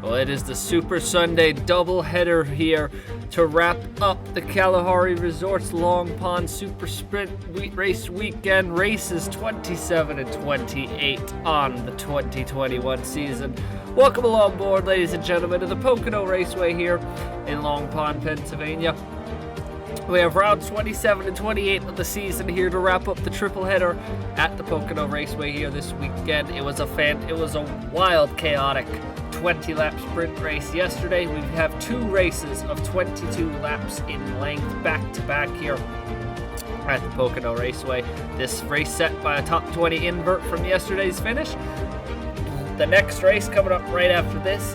Well, it is the Super Sunday doubleheader here to wrap up the Kalahari Resorts Long Pond Super Sprint Race Weekend races 27 and 28 on the 2021 season. Welcome along board, ladies and gentlemen, to the Pocono Raceway here in Long Pond, Pennsylvania. We have rounds 27 and 28 of the season here to wrap up the triple header at the Pocono Raceway here this weekend. It was a wild, chaotic 20-lap sprint race yesterday. We have two races of 22 laps in length back-to-back here at the Pocono Raceway. This race set by a top 20 invert from yesterday's finish. The next race coming up right after this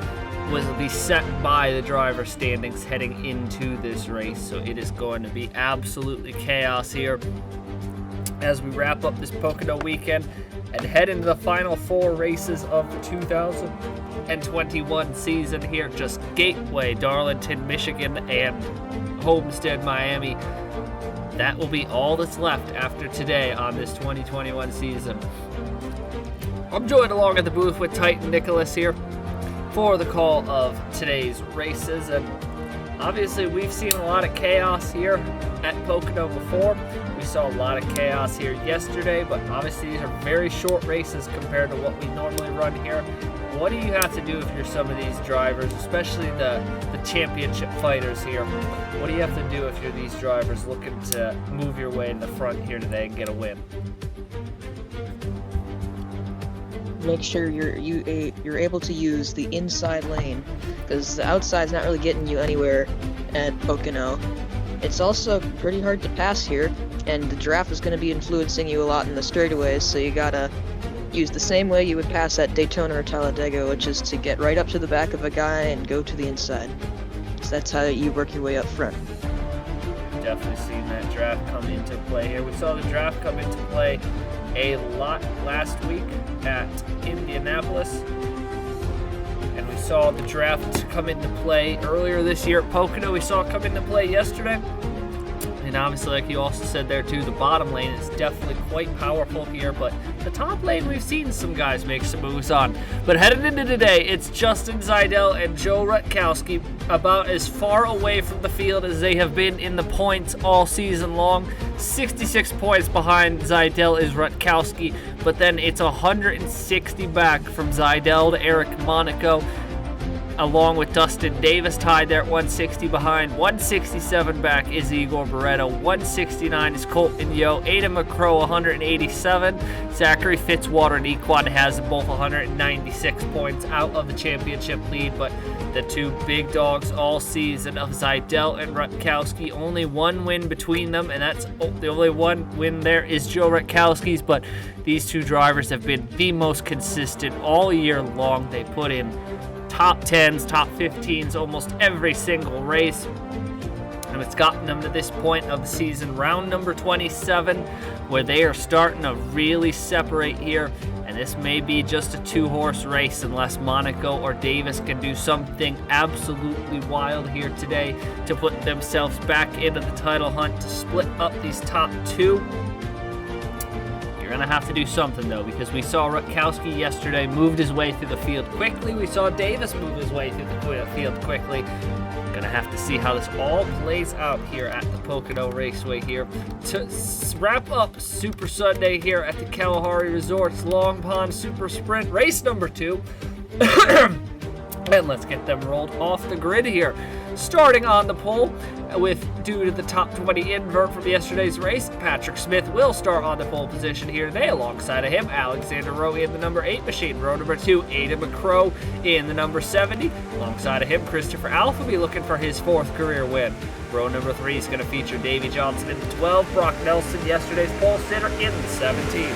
will be set by the driver standings heading into this race. So it is going to be absolutely chaos here as we wrap up this Pocono weekend and head into the final four races of the 2021 season here. Just Gateway, Darlington, Michigan, and Homestead, Miami. That will be all that's left after today on this 2021 season. I'm joined along at the booth with Titan Nicholas here for the call of today's races. And obviously we've seen a lot of chaos here at Pocono before. We saw a lot of chaos here yesterday, but obviously these are very short races compared to what we normally run here. What do you have to do if you're some of these drivers, especially the championship fighters here? What do you have to do if you're these drivers looking to move your way in the front here today and get a win? Make sure you're able to use the inside lane, because the outside's not really getting you anywhere at Pocono. It's also pretty hard to pass here, and the draft is going to be influencing you a lot in the straightaways, so you gotta use the same way you would pass at Daytona or Talladega, which is to get right up to the back of a guy and go to the inside. So that's how you work your way up front. Definitely seen that draft come into play here. We saw the draft come into play a lot last week at Indianapolis, and we saw the draft come into play earlier this year at Pocono. We saw it come into play yesterday, and obviously, like you also said there too, the bottom lane is definitely quite powerful here, but the top lane we've seen some guys make some moves on. But heading into today, it's Justin Zaidel and Joe Rutkowski, about as far away from the field as they have been in the points all season long. 66 points behind Zaidel is Rutkowski, but then it's 160 back from Zaidel to Eric Monaco, along with Dustin Davis tied there at 160 behind. 167 back is Igor Barreto. 169 is Colton Yo. Adam McCrow, 187. Zachary Fitzwater and Equan has both 196 points out of the championship lead, but the two big dogs all season of Zaidel and Rutkowski, only one win between them, and that's the only one win there is Joe Rutkowski's, but these two drivers have been the most consistent all year long. They put in top 10s, top 15s almost every single race, and it's gotten them to this point of the season, round number 27, where they are starting to really separate here, and this may be just a two-horse race unless Monaco or Davis can do something absolutely wild here today to put themselves back into the title hunt to split up these top two. You're going to have to do something, though, because we saw Rutkowski yesterday moved his way through the field quickly. We saw Davis move his way through the field quickly. Going to have to see how this all plays out here at the Pocono Raceway here to wrap up Super Sunday here at the Kalahari Resorts Long Pond Super Sprint race number 2. And let's get them rolled off the grid here. Starting on the pole, due to the top 20 invert from yesterday's race, Patrick Smith will start on the pole position here today. Alongside of him, Alexander Rowe in the number 8 machine. Row number 2, Adam McCrow in the number 70. Alongside of him, Christopher Alf will be looking for his 4th career win. Row number 3 is going to feature Davey Johnson in the 12, Brock Nelson, yesterday's pole sitter, in the 17.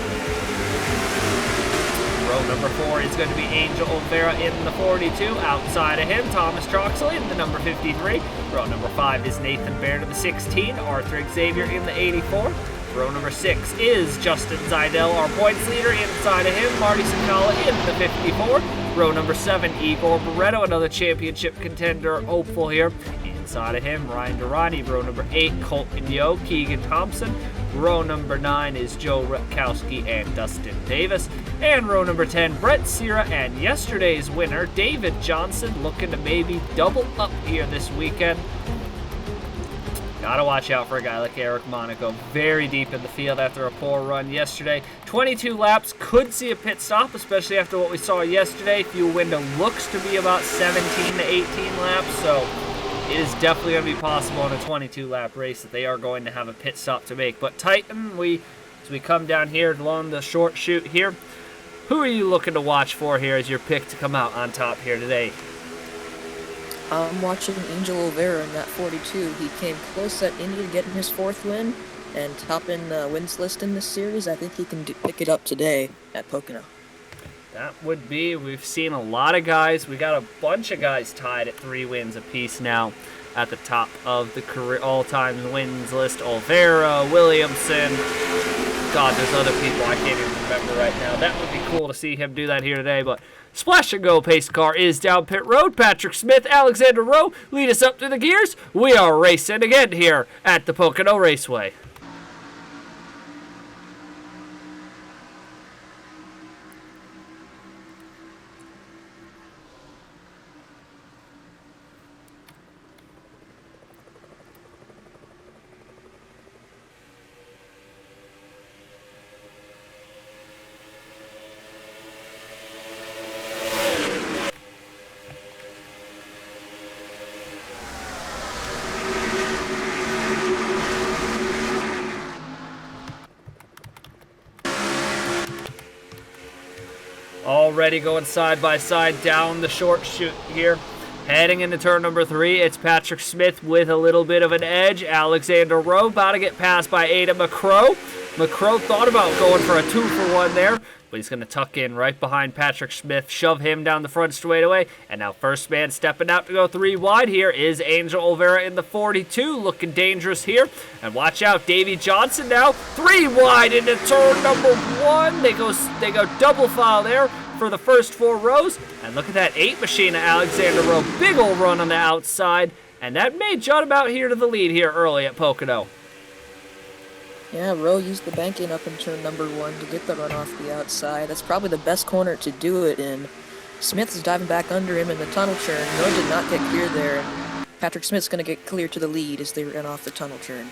Row number 4 is going to be Angel Olvera in the 42. Outside of him, Thomas Troxel in the number 53. Row number 5 is Nathan Baird in the 16. Arthur Xavier in the 84. Row number 6 is Justin Zaidel, our points leader. Inside of him, Marty Sakala in the 54. Row number 7, Igor Barreto, another championship contender hopeful here. Inside of him, Ryan Durrani. Row number 8, Colton Yo, Keegan Thompson. Row number 9 is Joe Rutkowski and Dustin Davis. And row number 10, Brett Sierra and yesterday's winner, David Johnson, looking to maybe double up here this weekend. Gotta watch out for a guy like Eric Monaco, very deep in the field after a poor run yesterday. 22 laps, could see a pit stop, especially after what we saw yesterday. Fuel window looks to be about 17 to 18 laps, so it is definitely going to be possible in a 22-lap race that they are going to have a pit stop to make. But Titan, as we come down here along the short chute here, who are you looking to watch for here as your pick to come out on top here today? I'm watching Angel Olvera in that 42. He came close at Indy getting his 4th win and topping the wins list in this series. I think he can pick it up today at Pocono. That would be, we've seen a lot of guys. We got a bunch of guys tied at 3 wins apiece now at the top of the career all-time wins list. Alvaro Williamson. God, there's other people I can't even remember right now. That would be cool to see him do that here today, but Splash and Go pace car is down pit road. Patrick Smith, Alexander Rowe lead us up through the gears. We are racing again here at the Pocono Raceway. Already going side by side down the short chute here. Heading into turn number 3, it's Patrick Smith with a little bit of an edge. Alexander Rowe about to get passed by Ada McCrow. McCrow thought about going for a 2-for-1 there, but he's going to tuck in right behind Patrick Smith, shove him down the front straightaway. And now first man stepping out to go 3 wide here is Angel Olvera in the 42, looking dangerous here. And watch out, Davey Johnson now 3 wide into turn number 1. They go double file there for the first 4 rows. And look at that 8 machine of Alexander Rowe. Big old run on the outside. And that made John about here to the lead here early at Pocono. Yeah, Rowe used the banking up in turn number 1 to get the run off the outside. That's probably the best corner to do it in. Smith is diving back under him in the tunnel turn. Rowe did not get clear there. And Patrick Smith's going to get clear to the lead as they run off the tunnel turn.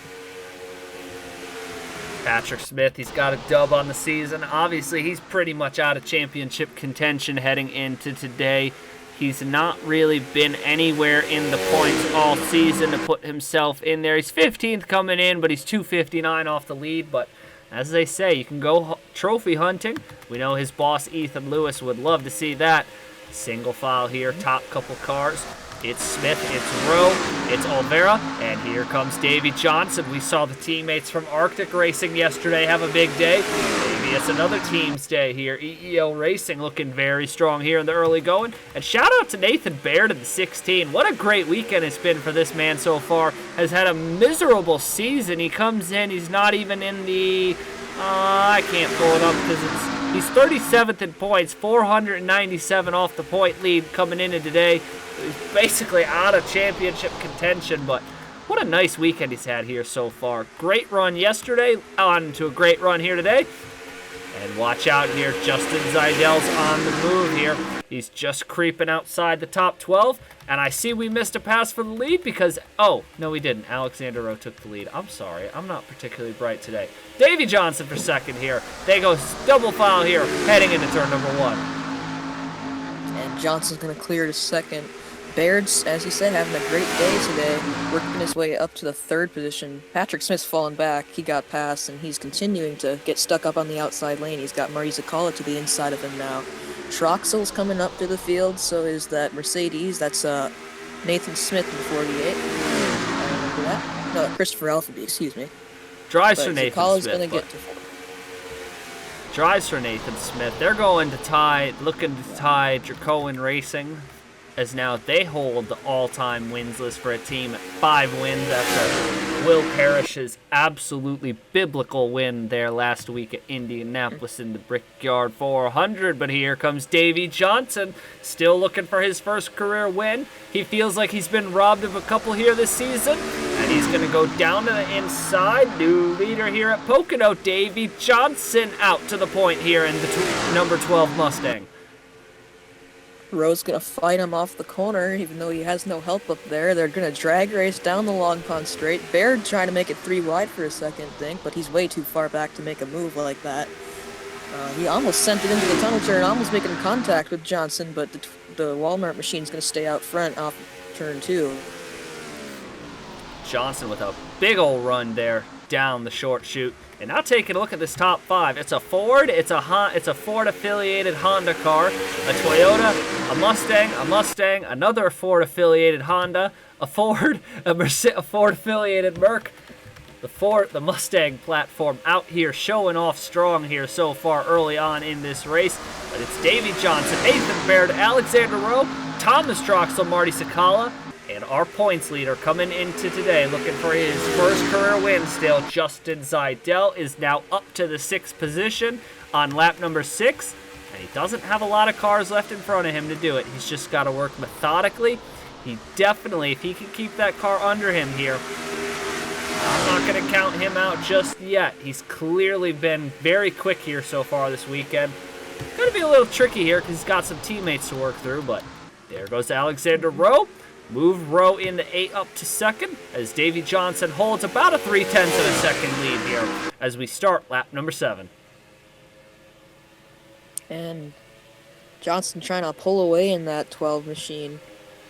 Patrick Smith, he's got a dub on the season. Obviously, he's pretty much out of championship contention heading into today. He's not really been anywhere in the points all season to put himself in there. He's 15th coming in, but he's 259 off the lead. But as they say, you can go trophy hunting. We know his boss, Ethan Lewis, would love to see that. Single file here, top couple cars. It's Smith, it's Rowe, it's Olvera, and here comes Davey Johnson. We saw the teammates from Arctic Racing yesterday have a big day. Maybe it's another team's day here. EEO Racing looking very strong here in the early going. And shout out to Nathan Baird in the 16. What a great weekend it's been for this man so far. Has had a miserable season. He comes in, he's not even in the... I can't pull it up because he's 37th in points, 497 off the point lead coming into today. He's basically out of championship contention, but what a nice weekend he's had here so far. Great run yesterday, on to a great run here today. And watch out here, Justin Zeidel's on the move here. He's just creeping outside the top 12. And I see we missed a pass for the lead because, oh, no we didn't. Alexander Rowe took the lead. I'm sorry, I'm not particularly bright today. Davey Johnson for second here. They go double file here, heading into turn number 1. And Johnson's going to clear to second. Baird's, as he said, having a great day today, working his way up to the 3rd position. Patrick Smith's fallen back. He got past, and he's continuing to get stuck up on the outside lane. He's got Murray Zakala to the inside of him now. Troxel's coming up to the field, so is that Mercedes. That's Nathan Smith in 48. I remember that. No, Christopher Alphaby, excuse me. Drives for Nathan Zakala's Smith. Gonna get to drives for Nathan Smith. They're going to tie, looking to tie Dracoan Racing, as now they hold the all-time wins list for a team at 5 wins after Will Parrish's absolutely biblical win there last week at Indianapolis in the Brickyard 400. But here comes Davey Johnson, still looking for his first career win. He feels like he's been robbed of a couple here this season, and He's going to go down to the inside. New leader here at Pocono, Davey Johnson, out to the point here in the number 12 Mustang. Rowe's gonna fight him off the corner, even though he has no help up there. They're gonna drag race down the long pond straight. Baird trying to make it 3 wide for a second, but he's way too far back to make a move like that. He almost sent it into the tunnel turn, almost making contact with Johnson, but the Walmart machine's gonna stay out front off turn 2. Johnson with a big old run there down the short chute. And now taking a look at this top 5, it's a Ford, it's a Ford affiliated Honda car, a Toyota, a Mustang, another Ford affiliated Honda, a Ford affiliated Merc. The Mustang platform out here showing off strong here so far early on in this race. But it's Davey Johnson, Nathan Baird, Alexander Rowe, Thomas Troxel, Marty Sakala, and our points leader coming into today looking for his first career win still. Justin Zeidel is now up to the 6th position on lap number 6. And he doesn't have a lot of cars left in front of him to do it. He's just got to work methodically. He definitely, if he can keep that car under him here, I'm not going to count him out just yet. He's clearly been very quick here so far this weekend. Going to be a little tricky here because he's got some teammates to work through, but there goes Alexander Rowe. Move Rowe into 8 up to 2nd as Davey Johnson holds about a 0.3 of a second lead here as we start lap number 7. And Johnson trying to pull away in that 12 machine.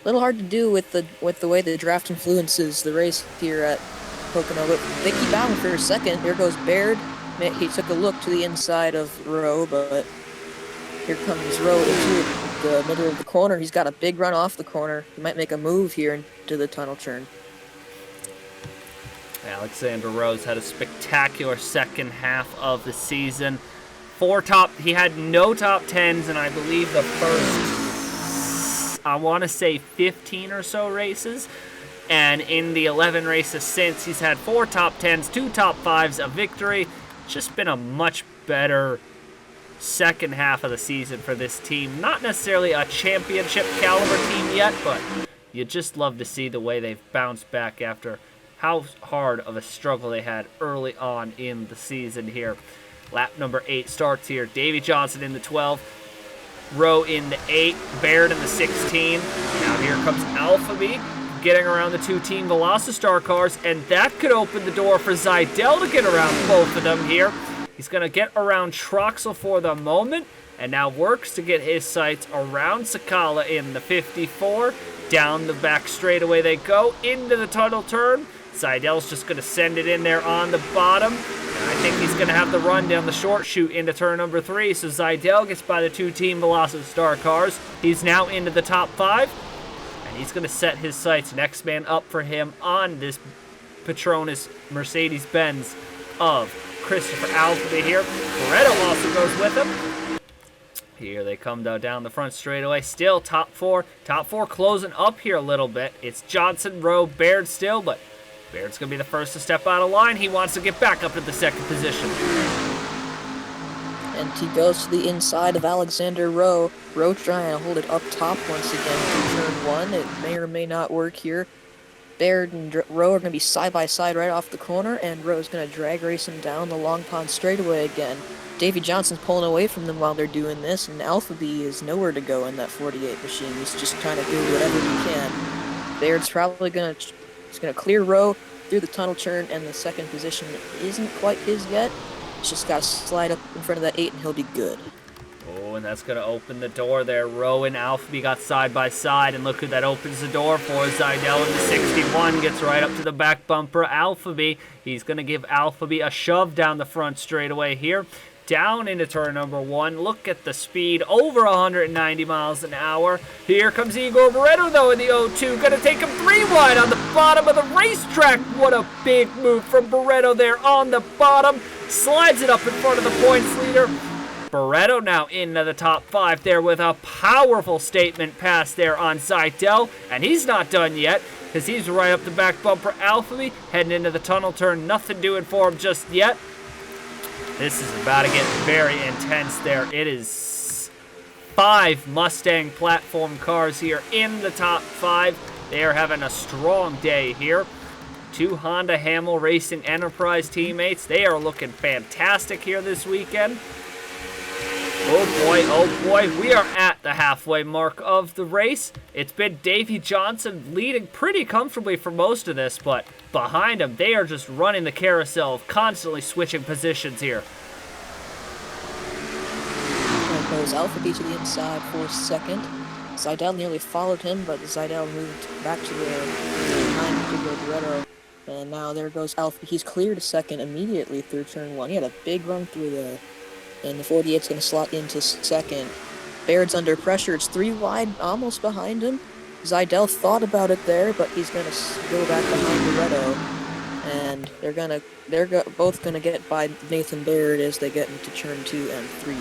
A little hard to do with the way the draft influences the race here at Pocono, but they keep battling for a second. Here goes Baird. He took a look to the inside of Rowe, but here comes Rowe into the middle of the corner. He's got a big run off the corner. He might make a move here into the tunnel turn. Alexander Rowe's had a spectacular second half of the season. He had no top 10s in, I believe, the first, I want to say 15 or so races. And in the 11 races since, he's had 4 top 10s, 2 top 5s, a victory. Just been a much better second half of the season for this team. Not necessarily a championship caliber team yet, but you just love to see the way they've bounced back after how hard of a struggle they had early on in the season here. Lap number 8 starts here. Davey Johnson in the 12, Rowe in the 8, Baird in the 16. Now here comes Alphabet getting around the 2 Team Velocity cars, and that could open the door for Zeidel to get around both of them here. He's going to get around Troxel for the moment, and now works to get his sights around Sakala in the 54. Down the back straightaway they go, into the tunnel turn. Zeidel's just going to send it in there on the bottom. And I think he's going to have the run down the short chute into turn number 3. So Zeidel gets by the 2 Team Velocity cars. He's now into the top 5. And he's going to set his sights, next man up for him on this Petronas Mercedes-Benz of Christopher Alfie here. Barreto also goes with him. Here they come down the front straightaway. Still top 4. Top 4 closing up here a little bit. It's Johnson, Rowe, Baird still, but Baird's going to be the first to step out of line. He wants to get back up to the 2nd position. And he goes to the inside of Alexander Rowe. Rowe trying to hold it up top once again in turn 1. It may or may not work here. Baird and Rowe are going to be side by side right off the corner, and Rowe's going to drag race him down the long pond straightaway again. Davey Johnson's pulling away from them while they're doing this, and Alpha B is nowhere to go in that 48 machine. He's just trying to do whatever he can. Baird's probably going to clear Rowe through the tunnel turn, and the 2nd position isn't quite his yet. He's just got to slide up in front of that 8, and he'll be good. Oh, and that's going to open the door there. Rowe and Alphabet got side by side, and look who that opens the door for. Zeidel in the 61 gets right up to the back bumper. Alphabet, he's going to give Alphabet a shove down the front straightaway here. Down into turn number 1. Look at the speed, over 190 miles an hour. Here comes Igor Barreto, though, in the 0-2. Going to take him 3 wide on the bottom of the racetrack. What a big move from Barreto there on the bottom. Slides it up in front of the points leader. Barreto now into the top 5 there with a powerful statement pass there on Zeidel. And he's not done yet because he's right up the back bumper. Alphabet heading into the tunnel turn. Nothing doing for him just yet. This is about to get very intense there. It is 5 Mustang platform cars here in the top 5. They are having a strong day here. two Honda Hamill Racing Enterprise teammates. They are looking fantastic here this weekend. Oh boy, we are at the halfway mark of the race. It's been Davey Johnson leading pretty comfortably for most of this, but behind him, they are just running the carousel, constantly switching positions here. There goes Alpha B to the inside for second. Seidel nearly followed him, but Seidel moved back to the behind to go Barretto. And now there goes Alpha. He's cleared a second immediately through turn 1. He had a big run through there. And the 48's going to slot into second. Baird's under pressure. It's 3 wide, almost behind him. Seidel thought about it there, but he's going to go back behind Barretto. And they're both going to get by Nathan Baird as they get into turn 2 and 3.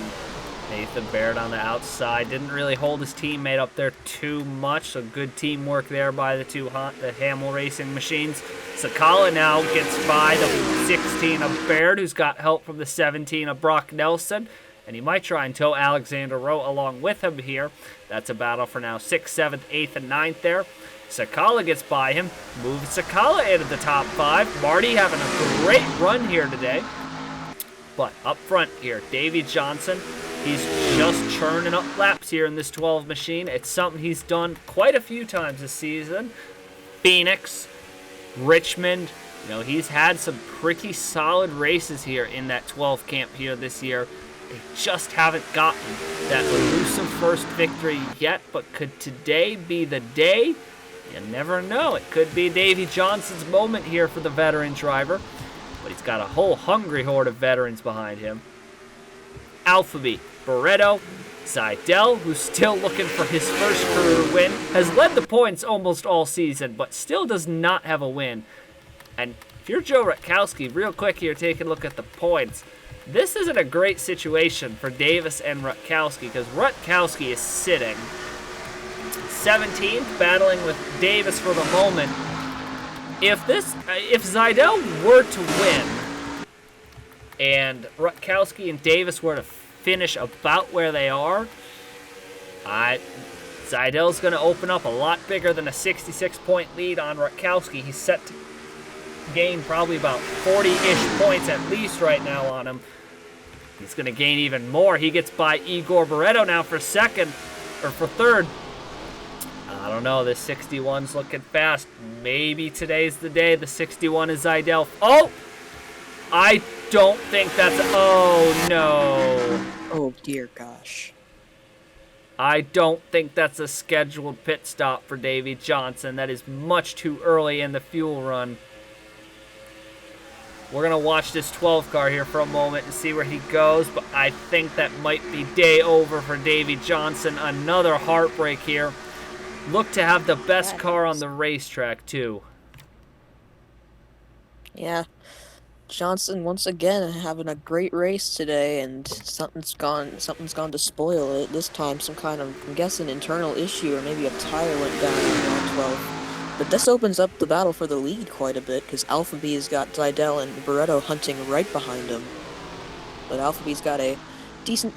Nathan Baird on the outside. Didn't really hold his teammate up there too much, so good teamwork there by the Hamill Racing machines. Sakala now gets by the 16 of Baird, who's got help from the 17 of Brock Nelson, and he might try and tow Alexander Rowe along with him here. That's a battle for now 6th, 7th, 8th, and 9th there. Sakala gets by him, moves Sakala into the top 5. Marty having a great run here today. But up front here, Davey Johnson, he's just churning up laps here in this 12 machine. It's something he's done quite a few times this season. Phoenix, Richmond, he's had some pretty solid races here in that 12 camp here this year. They just haven't gotten that elusive first victory yet, but could today be the day? You never know. It could be Davey Johnson's moment here for the veteran driver, but he's got a whole hungry horde of veterans behind him. Alphabet, Barretto, Seidel, who's still looking for his first career win, has led the points almost all season, but still does not have a win. And if you're Joe Rutkowski, real quick here, taking a look at the points, this isn't a great situation for Davis and Rutkowski, because Rutkowski is sitting 17th, battling with Davis for the moment. If Seidel were to win, and Rutkowski and Davis were to finish about where they are, Seidel's going to open up a lot bigger than a 66-point lead on Rutkowski. He's set to gain probably about 40-ish points at least right now on him. He's going to gain even more. He gets by Igor Barretto now for third. I don't know. This 61's looking fast. Maybe today's the day. The 61 is Seidel. Oh! I don't think that's... Oh, no. Oh, dear gosh. I don't think that's a scheduled pit stop for Davey Johnson. That is much too early in the fuel run. We're going to watch this 12 car here for a moment and see where he goes, but I think that might be day over for Davey Johnson. Another heartbreak here. Look to have the best car on the racetrack, too. Yeah. Johnson once again having a great race today, and something's gone to spoil it. This time some kind of, I'm guessing, internal issue, or maybe a tire went down in round 12. But this opens up the battle for the lead quite a bit, because Alpha B's got Seidel and Barretto hunting right behind him. But Alpha B's got a decent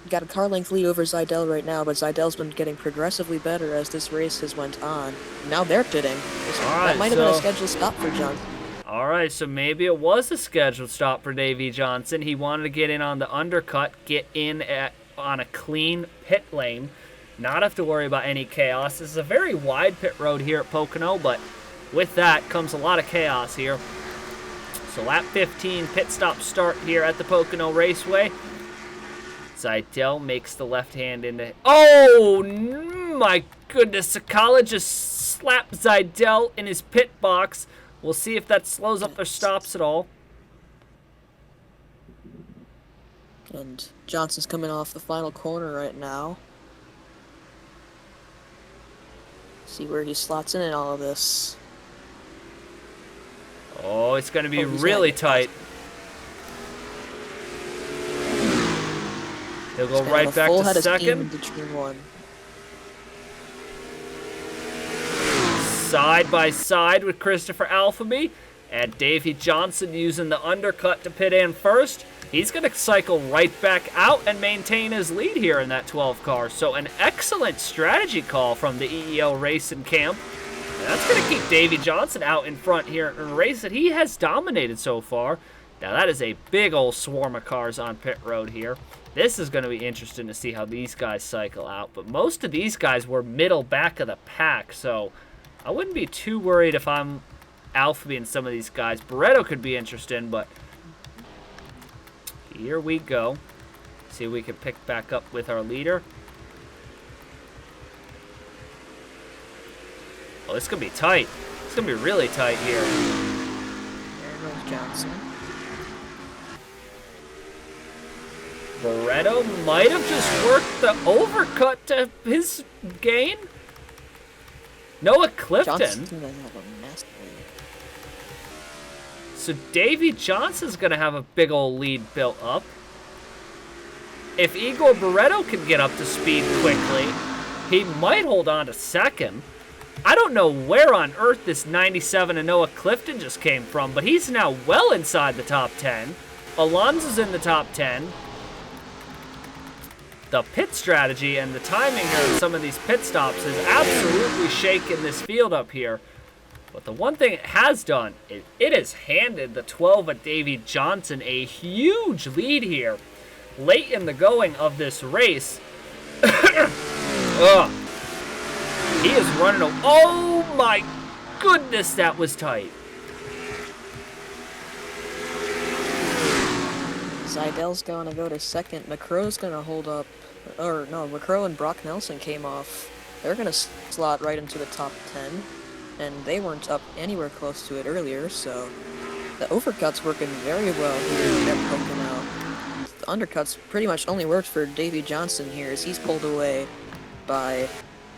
got a car length lead over Seidel right now, but Seidel's been getting progressively better as this race has went on. Now they're pitting. That might have been a scheduled stop for Johnson. All right, so maybe it was a scheduled stop for Davey Johnson. He wanted to get in on the undercut, get in on a clean pit lane, not have to worry about any chaos. This is a very wide pit road here at Pocono, but with that comes a lot of chaos here. So lap 15, pit stop start here at the Pocono Raceway. Seidel makes the left hand into... Oh, my goodness. Sakala just slapped Seidel in his pit box. We'll see if that slows up or stops at all. And Johnson's coming off the final corner right now. See where he slots in all of this. Oh, it's going to be really tight. He'll go right back to second. Side by side with Christopher Alfamy, and Davey Johnson using the undercut to pit in first. He's going to cycle right back out and maintain his lead here in that 12 car. So an excellent strategy call from the EEL Racing camp. And that's going to keep Davey Johnson out in front here in a race that he has dominated so far. Now, that is a big old swarm of cars on pit road here. This is going to be interesting to see how these guys cycle out. But most of these guys were middle back of the pack, so I wouldn't be too worried if I'm Alpha and some of these guys. Barretto could be interesting, but here we go. See if we can pick back up with our leader. Oh, this is going to be tight. It's going to be really tight here. There goes Johnson. Barretto might have just worked the overcut to his gain. Noah Clifton. Johnson doesn't have a nasty lead. So Davey Johnson's going to have a big old lead built up. If Igor Barretto can get up to speed quickly, he might hold on to second. I don't know where on earth this 97 of Noah Clifton just came from, but he's now well inside the top 10. Alonso's in the top 10. The pit strategy and the timing of some of these pit stops has absolutely shaken this field up here. But the one thing it has done is it has handed the 12 of Davey Johnson a huge lead here. Late in the going of this race. Ugh. He is running a... Oh my goodness, that was tight. Zeidel's gonna go to second. McCrow's gonna hold up. Or no, McCrow and Brock Nelson came off. They're gonna slot right into the top 10. And they weren't up anywhere close to it earlier, so the overcut's working very well here at Pocono. The undercuts pretty much only worked for Davey Johnson here as he's pulled away by,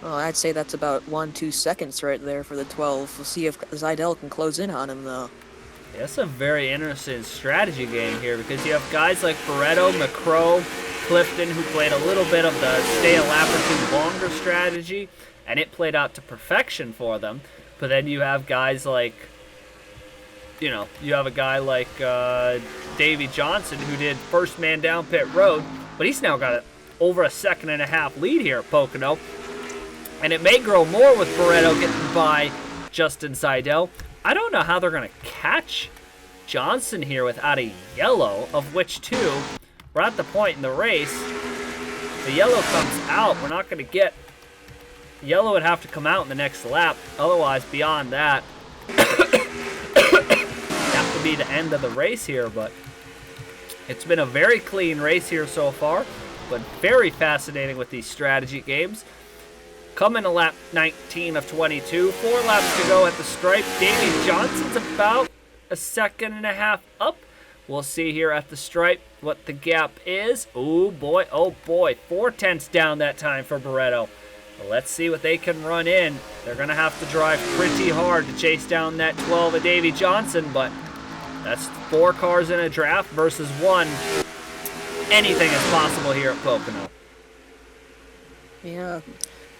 well, I'd say that's about 1-2 seconds right there for the 12. We'll see if Zeidel can close in on him though. Yeah, that's a very interesting strategy game here because you have guys like Barretto, McCrow, Clifton who played a little bit of the stay a lap or two longer strategy, and it played out to perfection for them. But then you have guys like, you know, you have a guy like Davey Johnson who did first man down pit road, but he's now got over a 1.5 second lead here at Pocono. And it may grow more with Barretto getting by Justin Seidel. I don't know how they're going to catch Johnson here without a yellow, of which two, we're at the point in the race, the yellow comes out, we're not going to get, yellow would have to come out in the next lap, otherwise beyond that, that would be the end of the race here, but it's been a very clean race here so far, but very fascinating with these strategy games. Coming to lap 19 of 22. 4 laps to go at the stripe. Davey Johnson's about a 1.5 seconds up. We'll see here at the stripe what the gap is. Oh boy, 4/10 down that time for Barretto. Well, let's see what they can run in. They're going to have to drive pretty hard to chase down that 12 of Davey Johnson, but that's 4 cars in a draft versus 1. Anything is possible here at Pocono. Yeah.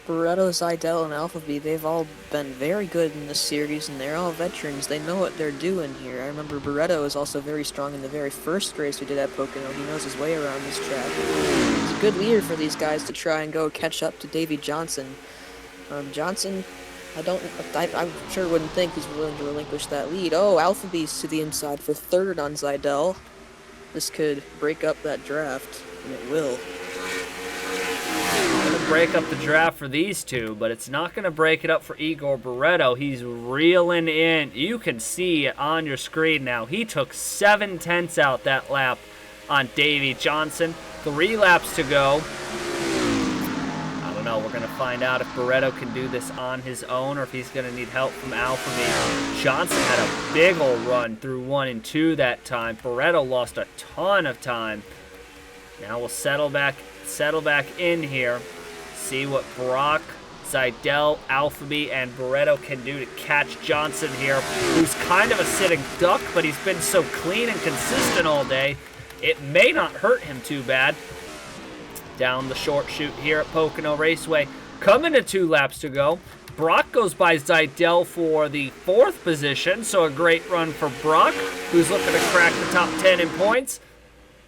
Barretto, Zeidel, and Alphabet, they've all been very good in this series, and they're all veterans. They know what they're doing here. I remember Barretto was also very strong in the very first race we did at Pocono. He knows his way around this track. It's a good leader for these guys to try and go catch up to Davey Johnson. Johnson, I sure wouldn't think he's willing to relinquish that lead. Oh, Alphabet's to the inside for third on Zeidel. This could break up that draft, and it will. Break up the draft for these two, but it's not going to break it up for Igor Barretto. He's reeling in. You can see it on your screen now. He took 7/10 out that lap on Davey Johnson. 3 laps to go. I don't know. We're going to find out if Barretto can do this on his own or if he's going to need help from Alphabet. Johnson had a big old run through 1 and 2 that time. Barretto lost a ton of time. Now we'll settle back in here. See what Brock, Zeidel, Alphabet, and Barretto can do to catch Johnson here, who's kind of a sitting duck, but he's been so clean and consistent all day, it may not hurt him too bad. Down the short chute here at Pocono Raceway. Coming to 2 laps to go. Brock goes by Zeidel for the 4th position, so a great run for Brock, who's looking to crack the top 10 in points.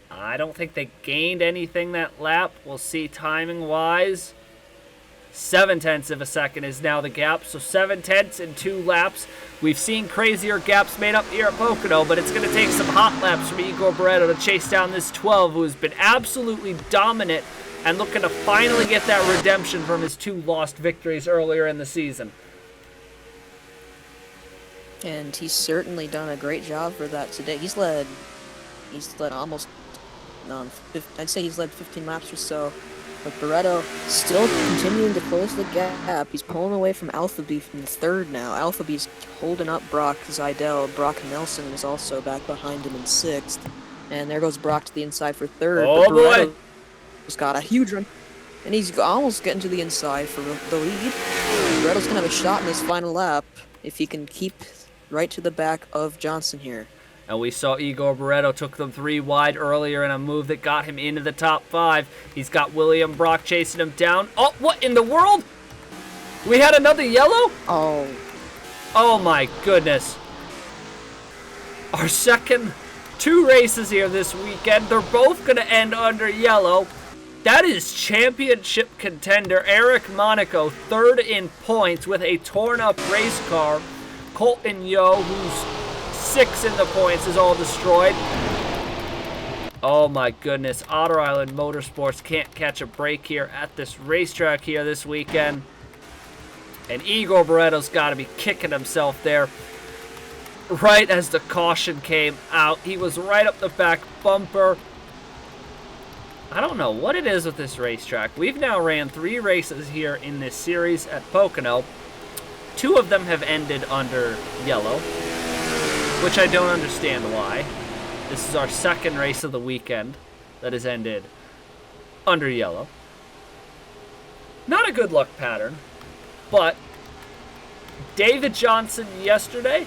I don't think they gained anything that lap. We'll see timing-wise. 7/10 of a second is now the gap, so 7/10 in 2 laps. We've seen crazier gaps made up here at Pocono, but it's going to take some hot laps from Igor Barreto to chase down this 12, who has been absolutely dominant and looking to finally get that redemption from his 2 lost victories earlier in the season. And he's certainly done a great job for that today. He's led almost, I'd say he's led 15 laps or so. But Barreto still continuing to close the gap. He's pulling away from Alphabee from the 3rd now. Alphabee's holding up Brock Zidell. Brock Nelson is also back behind him in 6th. And there goes Brock to the inside for 3rd. Oh, boy! He's got a huge run. And he's almost getting to the inside for the lead. Barreto's going to have a shot in this final lap if he can keep right to the back of Johnson here. And we saw Igor Barreto took them 3 wide earlier in a move that got him into the top 5. He's got William Brock chasing him down. Oh, what in the world? We had another yellow? Oh my goodness. Our second 2 races here this weekend. They're both going to end under yellow. That is championship contender Eric Monaco, 3rd in points with a torn-up race car. Colton Yo, who's 6 in the points, is all destroyed. Oh my goodness, Otter Island Motorsports can't catch a break here at this racetrack here this weekend. And Igor Barreto's got to be kicking himself there. Right as the caution came out, he was right up the back bumper. I don't know what it is with this racetrack. We've now ran 3 races here in this series at Pocono. 2 of them have ended under yellow, which I don't understand why. This is our 2nd race of the weekend that has ended under yellow. Not a good luck pattern, but David Johnson yesterday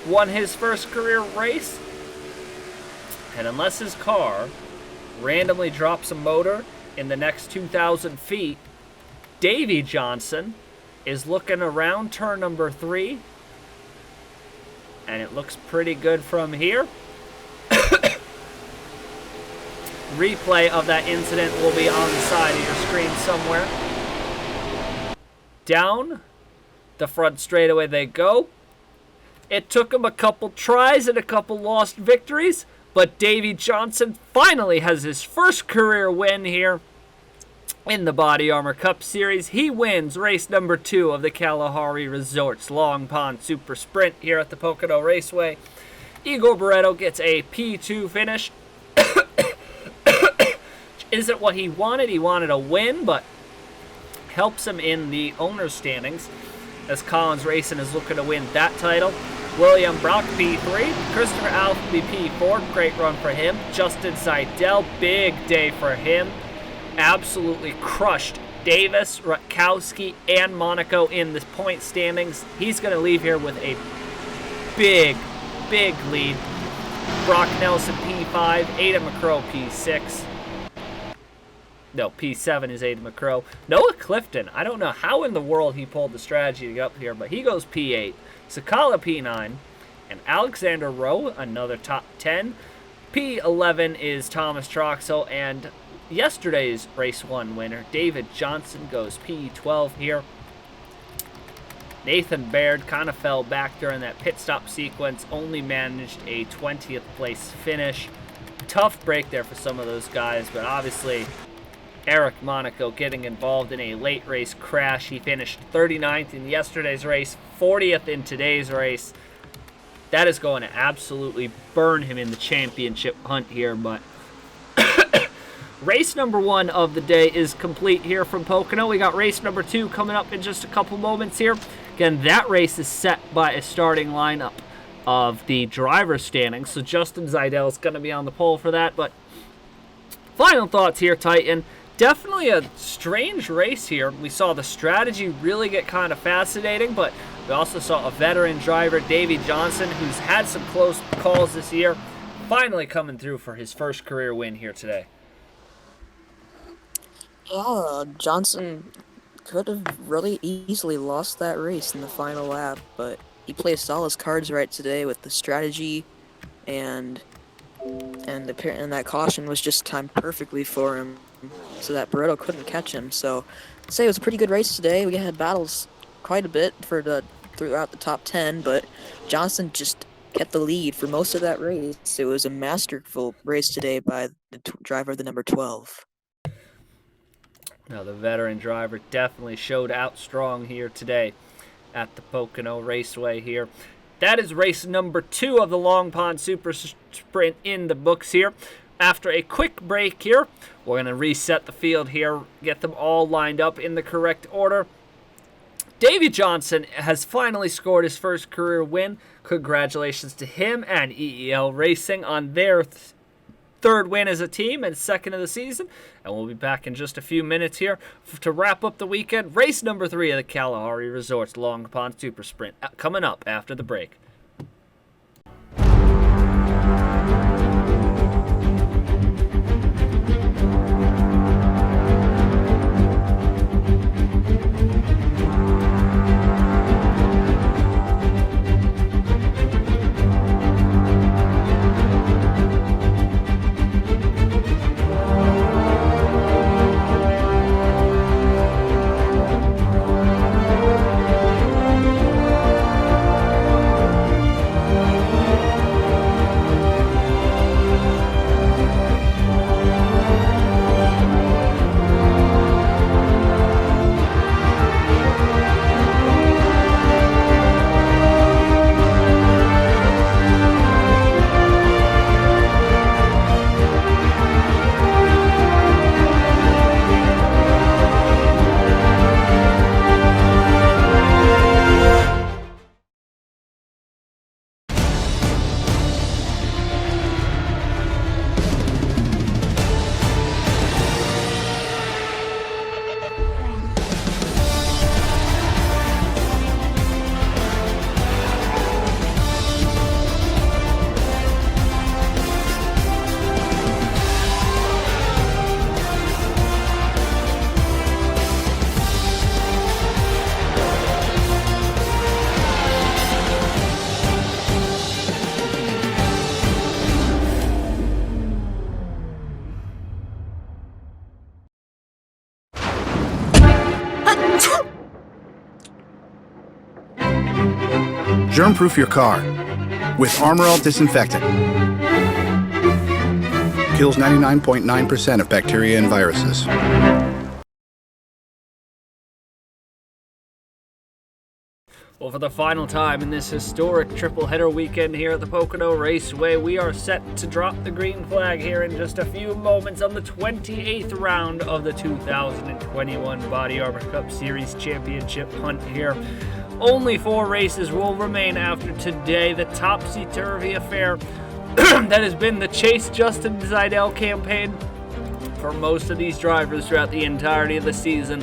won his first career race, and unless his car randomly drops a motor in the next 2,000 feet, Davey Johnson is looking around turn number 3, and it looks pretty good from here. Replay of that incident will be on the side of your screen somewhere. Down the front straightaway they go. It took him a couple tries and a couple lost victories, but Davey Johnson finally has his first career win here in the Body Armor Cup Series. He wins race number 2 of the Kalahari Resorts Long Pond Super Sprint here at the Pocono Raceway. Igor Barreto gets a P2 finish. Isn't what he wanted. He wanted a win, but helps him in the owner's standings as Collins Racing is looking to win that title. William Brock P3, Christopher Alfie P4, great run for him. Justin Seidel, big day for him. Absolutely crushed Davis, Rutkowski, and Monaco in the point standings. He's going to leave here with a big lead. Brock Nelson P5, Ada McCrow P6. No, P7 is Ada McCrow. Noah Clifton, I don't know how in the world he pulled the strategy to get up here, but he goes P8. Sakala P9, and Alexander Rowe, another top 10. P11 is Thomas Troxel, and yesterday's race 1 winner, David Johnson, goes P12 here. Nathan Baird kind of fell back during that pit stop sequence, only managed a 20th place finish. Tough break there for some of those guys, but obviously Eric Monaco getting involved in a late race crash. He finished 39th in yesterday's race, 40th in today's race. That is going to absolutely burn him in the championship hunt here, but race number 1 of the day is complete here from Pocono. We got race number 2 coming up in just a couple moments here. Again, that race is set by a starting lineup of the driver's standings, so Justin Seidel is going to be on the pole for that. But final thoughts here, Titan. Definitely a strange race here. We saw the strategy really get kind of fascinating, but we also saw a veteran driver, Davey Johnson, who's had some close calls this year, finally coming through for his first career win here today. Johnson could have really easily lost that race in the final lap, but he placed all his cards right today with the strategy, and that caution was just timed perfectly for him, so that Barreto couldn't catch him. So say it was a pretty good race today. We had battles quite a bit throughout the top 10, but Johnson just kept the lead for most of that race. It was a masterful race today by the driver of the number 12. Now, the veteran driver definitely showed out strong here today at the Pocono Raceway here. That is race number 2 of the Long Pond Super Sprint in the books here. After a quick break here, we're going to reset the field here, get them all lined up in the correct order. Davey Johnson has finally scored his first career win. Congratulations to him and EEL Racing on their third win as a team and second of the season. And we'll be back in just a few minutes here to wrap up the weekend. Race number 3 of the Kalahari Resorts Long Pond Super Sprint coming up after the break. Germ-proof your car with R27-28 disinfectant. Kills 99.9% of bacteria and viruses. Well, for the final time in this historic triple-header weekend here at the Pocono Raceway, we are set to drop the green flag here in just a few moments on the 28th round of the 2021 Body Armor Cup Series Championship hunt here. Only 4 races will remain after today. The topsy-turvy affair that has been the Chase Justin Zidell campaign for most of these drivers throughout the entirety of the season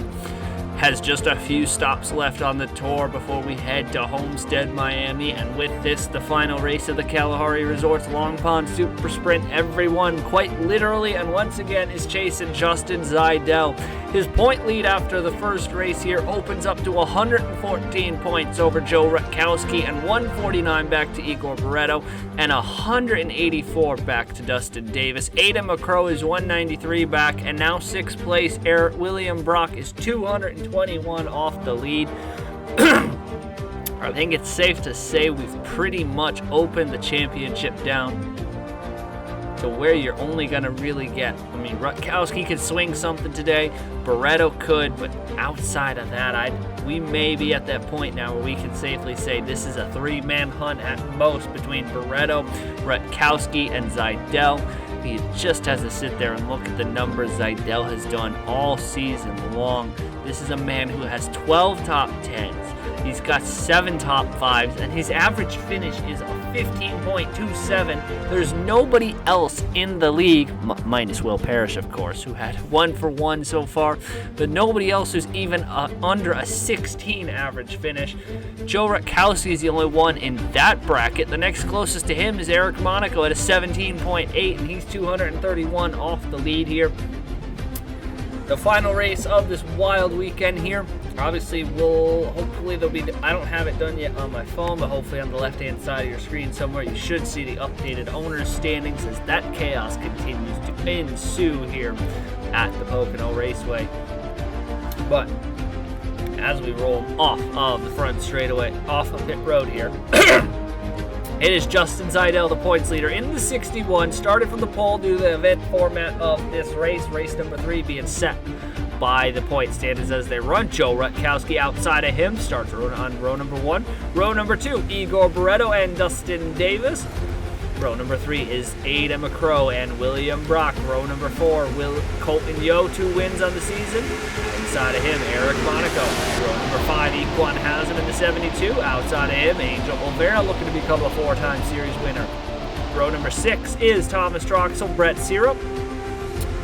has just a few stops left on the tour before we head to Homestead, Miami. And with this, the final race of the Kalahari Resorts Long Pond Super Sprint, everyone quite literally and once again is chasing Justin Zidell. His point lead after the first race here opens up to 114 points over Joe Rutkowski and 149 back to Igor Barreto and 184 back to Dustin Davis. Aidan McCrow is 193 back, and now 6th place William Brock is 221 off the lead. I think it's safe to say we've pretty much opened the championship down to where you're only going to really get. I mean, Rutkowski could swing something today, Barreto could, but outside of that, we may be at that point now where we can safely say this is a 3-man hunt at most between Barreto, Rutkowski, and Zidell. He just has to sit there and look at the numbers Zidell has done all season long. This is a man who has 12 top 10s. He's got 7 top 5s, and his average finish is a 15.27. There's nobody else in the league, minus Will Parrish, of course, who had 1 for 1 so far, but nobody else who's even under a 16 average finish. Joe Rutkowski is the only one in that bracket. The next closest to him is Eric Monaco at a 17.8, and he's 231 off the lead here. The final race of this wild weekend here, obviously hopefully there'll be, I don't have it done yet on my phone, but hopefully on the left-hand side of your screen somewhere you should see the updated owners standings as that chaos continues to ensue here at the Pocono Raceway. But as we roll off of the front straightaway, off of pit road here, it is Justin Zeidel, the points leader in the 61. Started from the pole due to the event format of this race. Race number 3 being set by the point standings as they run. Joe Rutkowski outside of him starts on row number 1. Row number 2, Igor Barreto and Dustin Davis. Row number 3 is Ada McCrow and William Brock. Row number 4, Colton Yo, 2 wins on the season. Inside of him, Eric Monaco. Row number 5, Equan Hazen in the 72. Outside of him, Angel Olvera looking to become a 4-time series winner. Row number 6 is Thomas Troxel, Brett Syrup.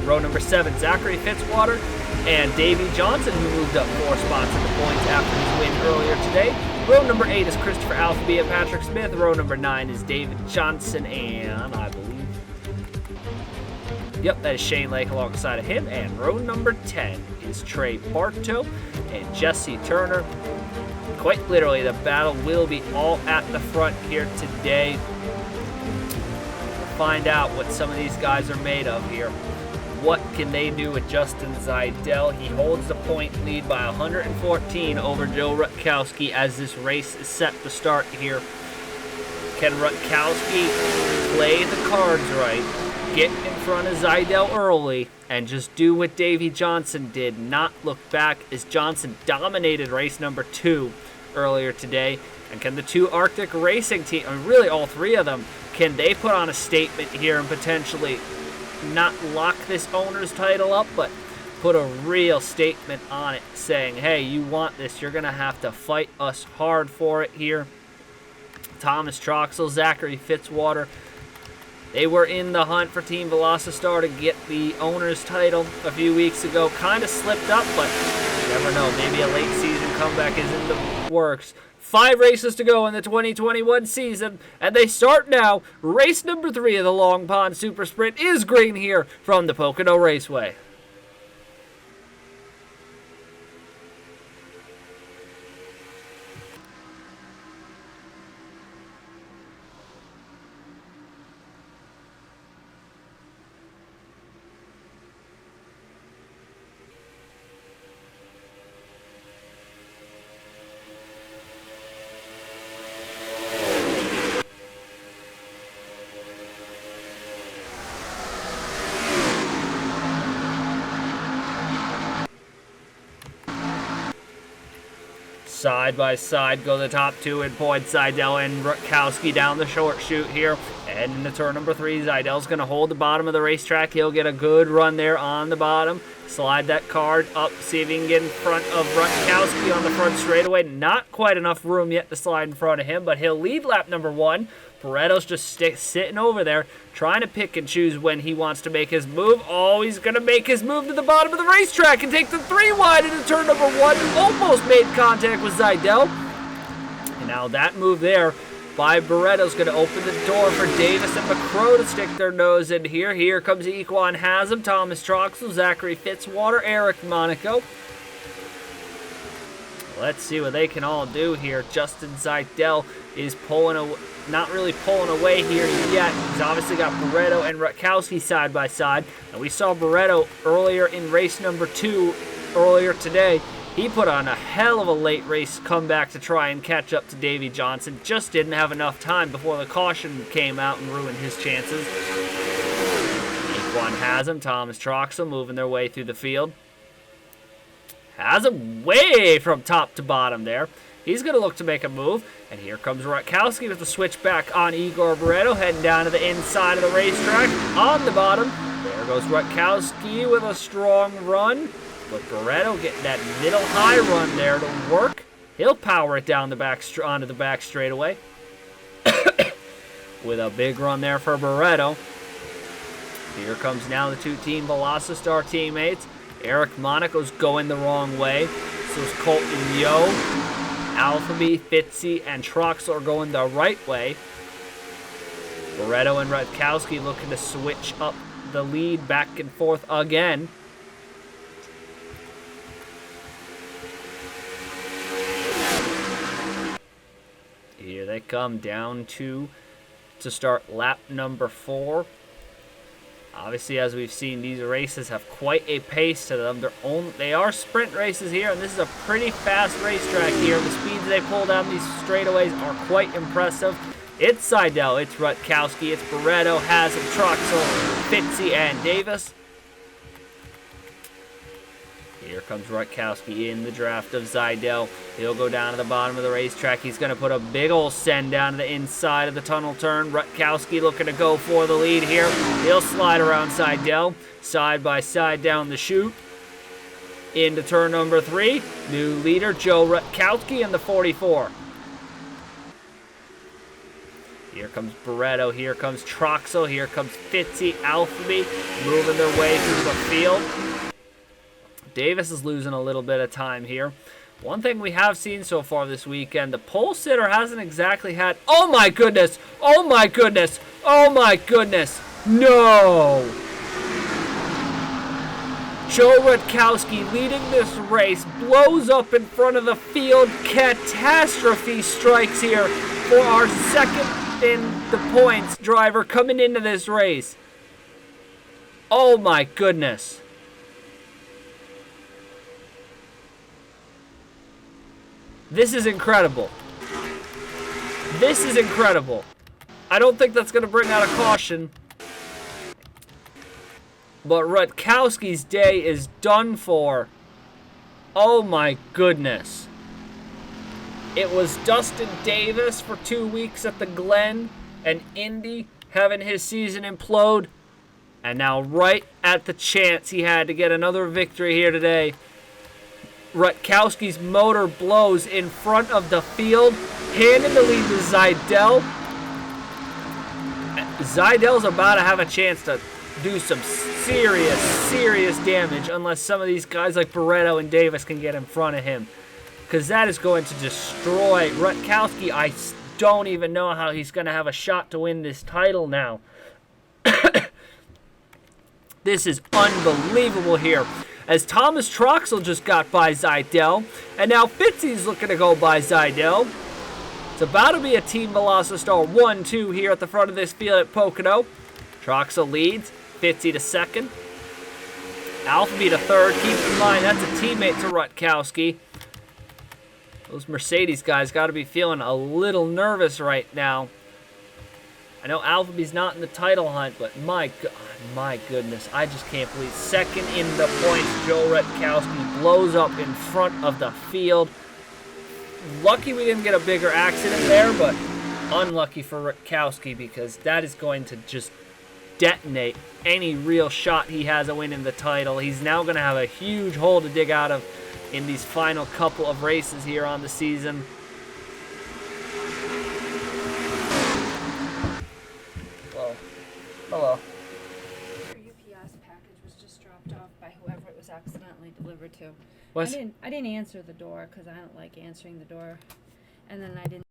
Row number 7, Zachary Fitzwater and Davey Johnson, who moved up 4 spots in the points after his win earlier today. Row number 8 is Christopher Alphabet and Patrick Smith. Row number 9 is David Johnson and I believe, yep, that is Shane Lake alongside of him. And row number 10 is Trey Bartow and Jesse Turner. Quite literally, the battle will be all at the front here today. We'll find out what some of these guys are made of here. What can they do with Justin Zeidel? He holds the point lead by 114 over Joe Rutkowski as this race is set to start here. Can Rutkowski play the cards right, get in front of Zeidel early, and just do what Davey Johnson did, not look back as Johnson dominated race number 2 earlier today? And can the 2 Arctic Racing team, I mean, really all 3 of them, can they put on a statement here and potentially not lock this owner's title up, but put a real statement on it saying, hey, you want this, you're going to have to fight us hard for it here. Thomas Troxel, Zachary Fitzwater, they were in the hunt for Team Velocistar to get the owner's title a few weeks ago. Kind of slipped up, but you never know. Maybe a late season comeback is in the works. 5 races to go in the 2021 season, and they start now. Race number 3 of the Long Pond Super Sprint is green here from the Pocono Raceway. Side by side go the top 2 in points. Zeidel and Rutkowski down the short chute here. And in the turn number 3, Zeidel's going to hold the bottom of the racetrack. He'll get a good run there on the bottom. Slide that card up, see if he can get in front of Rutkowski on the front straightaway. Not quite enough room yet to slide in front of him, but he'll lead lap number 1. Barreto's just sitting over there, trying to pick and choose when he wants to make his move. Oh, he's going to make his move to the bottom of the racetrack and take the 3 wide into turn number 1. Almost made contact with Zeidel. And now that move there by Barreto's going to open the door for Davis and McCrow to stick their nose in here. Here comes Equan Hazen, Thomas Troxel, Zachary Fitzwater, Eric Monaco. Let's see what they can all do here. Justin Zeidel is not really pulling away here yet. He's obviously got Barreto and Rutkowski side by side. And we saw Barreto earlier in race number 2 earlier today. He put on a hell of a late race comeback to try and catch up to Davey Johnson. Just didn't have enough time before the caution came out and ruined his chances. Equan has him. Thomas Troxel moving their way through the field. Has him way from top to bottom there. He's going to look to make a move. And here comes Rutkowski with the switchback on Igor Barreto, heading down to the inside of the racetrack on the bottom. There goes Rutkowski with a strong run. But Barreto getting that middle high run there to work. He'll power it down the back onto the back straightaway. With a big run there for Barreto. Here comes now the 2 Team Velocistar teammates. Eric Monaco's going the wrong way. So is Colton Yo. Alphabet, Fitzy, and Troxel are going the right way. Barreto and Rutkowski looking to switch up the lead back and forth again. Here they come down to start lap number 4. Obviously, as we've seen, these races have quite a pace to them. They are sprint races here, and this is a pretty fast racetrack here. The speeds they pull down these straightaways are quite impressive. It's Seidel, it's Rutkowski, it's Barretto, Haslam, Troxel, Fitzy, and Davis. Here comes Rutkowski in the draft of Seidel. He'll go down to the bottom of the racetrack. He's going to put a big old send down to the inside of the tunnel turn. Rutkowski looking to go for the lead here. He'll slide around Seidel, side by side down the chute. Into turn number 3. New leader, Joe Rutkowski in the 44. Here comes Barretto, here comes Troxel, here comes Fitzy, Alphaby, moving their way through the field. Davis is losing a little bit of time here. One thing we have seen so far this weekend, the pole sitter hasn't exactly had... Oh my goodness! Oh my goodness! Oh my goodness! No! Joe Rutkowski leading this race, blows up in front of the field. Catastrophe strikes here for our second in the points driver coming into this race. Oh my goodness. This is incredible. This is incredible. I don't think that's going to bring out a caution. But Rutkowski's day is done for. Oh my goodness. It was Dustin Davis for 2 weeks at the Glen and Indy having his season implode. And now right at the chance he had to get another victory here today, Rutkowski's motor blows in front of the field, handing the lead to Seidel. Zeidel's about to have a chance to do some serious damage unless some of these guys like Barretto and Davis can get in front of him. Because that is going to destroy Rutkowski. I don't even know how he's going to have a shot to win this title now. This is unbelievable here. As Thomas Troxel just got by Seidel, and now Fitzy's looking to go by Seidel. It's about to be a Team Velocistar 1-2 here at the front of this field at Pocono. Troxel leads, Fitzy to second. Alphaby to third. Keep in mind, that's a teammate to Rutkowski. Those Mercedes guys got to be feeling a little nervous right now. I know Alphaby's not in the title hunt, but my goodness, I just can't believe. Second in the points, Joe Rutkowski blows up in front of the field. Lucky we didn't get a bigger accident there, but unlucky for Rutkowski because that is going to just detonate any real shot he has of winning the title. He's now going to have a huge hole to dig out of in these final couple of races here on the season. Hello. Your UPS package was just dropped off by whoever it was accidentally delivered to. What? I didn't answer the door because I don't like answering the door, and then I didn't.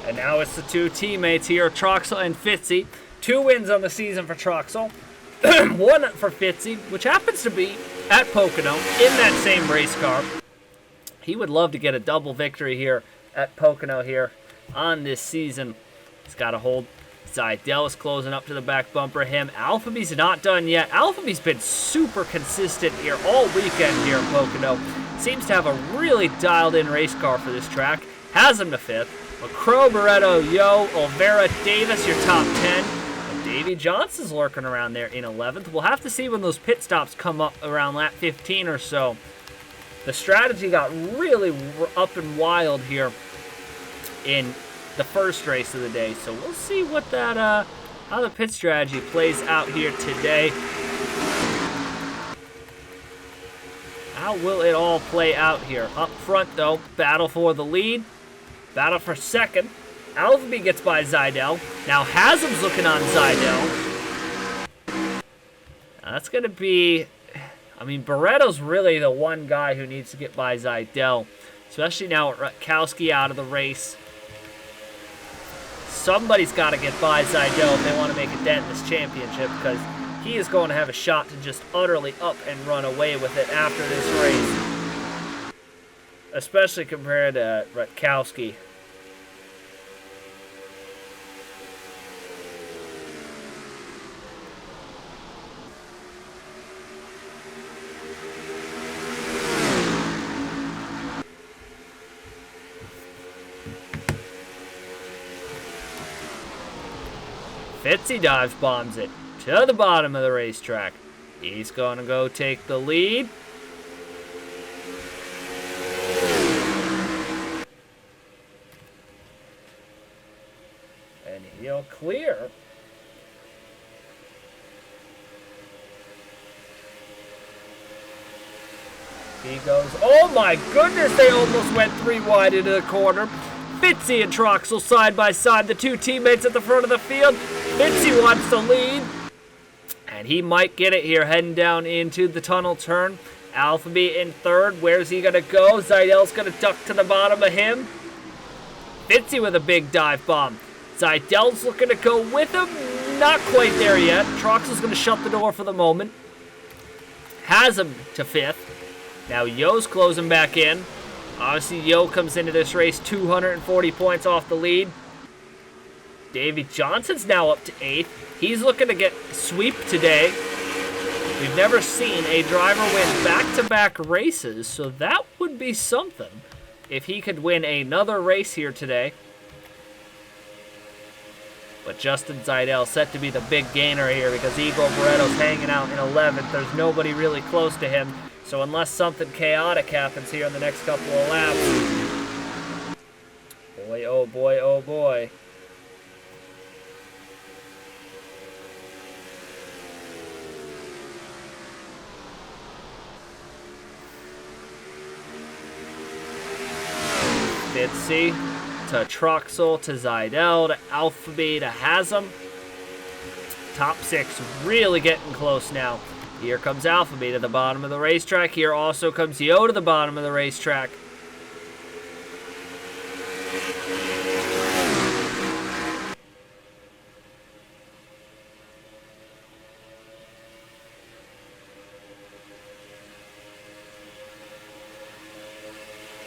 And now it's the two teammates here, Troxel and Fitzy. 2 wins on the season for Troxel. 1 for Fitzy, which happens to be at Pocono in that same race car. He would love to get a double victory here at Pocono here on this season. He's got to hold. Zidell is closing up to the back bumper. Alphabee's not done yet. Alphabee's been super consistent here all weekend here at Pocono. Seems to have a really dialed-in race car for this track. Has him to 5th. McCrow, Barreto, Yo, Olvera, Davis, your top 10. And Davey Johnson's lurking around there in 11th. We'll have to see when those pit stops come up around lap 15 or so. The strategy got really up and wild here in the first race of the day. So we'll see what that, how the pit strategy plays out here today. How will it all play out here? Up front, though, battle for the lead. Battle for second. Alvaro gets by Zidell. Now Haslam's looking on Zidell. Now that's going to be... I mean, Barreto's really the one guy who needs to get by Zidell. Especially now with Rutkowski out of the race. Somebody's got to get by Zidell if they want to make a dent in this championship, because he is going to have a shot to just utterly up and run away with it after this race. Especially compared to Rutkowski. Fitzy dives bombs it to the bottom of the racetrack. He's going to go take the lead. And he'll clear. He goes, oh my goodness, they almost went 3 wide into the corner. Fitzy and Troxel side by side, the 2 teammates at the front of the field. Fitzy wants the lead. And he might get it here, heading down into the tunnel turn. Alphabet in 3rd. Where's he going to go? Zidell's going to duck to the bottom of him. Fitzy with a big dive bomb. Zidell's looking to go with him. Not quite there yet. Troxel's going to shut the door for the moment. Has him to 5th. Now Yo's closing back in. Obviously, Yo comes into this race 240 points off the lead. Davey Johnson's now up to 8th. He's looking to get sweep today. We've never seen a driver win back-to-back races, so that would be something if he could win another race here today. But Justin Zidell set to be the big gainer here because Igor Barreto's hanging out in 11th. There's nobody really close to him. So unless something chaotic happens here in the next couple of laps. Boy, oh boy, oh boy. Fitzy to Troxel to Zidell to Alphabet to Haslam. Top 6 really getting close now. Here comes Alphabet to the bottom of the racetrack. Here also comes Yo to the bottom of the racetrack.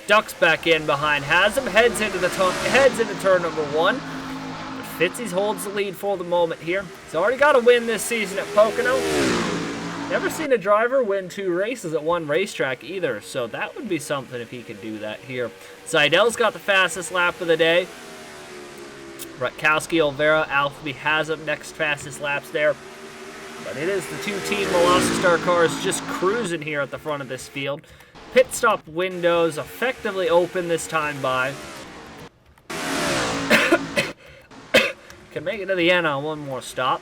Ducks back in behind Haslam, heads into turn number 1. But Fitzy holds the lead for the moment here. He's already got a win this season at Pocono. Never seen a driver win 2 races at one racetrack either, so that would be something if he could do that here. Zidell's got the fastest lap of the day. Rutkowski, Olvera, Alphabet has him next fastest laps there. But it is the 2-team Velocity cars just cruising here at the front of this field. Pit stop windows effectively open this time by. Can make it to the end on one more stop.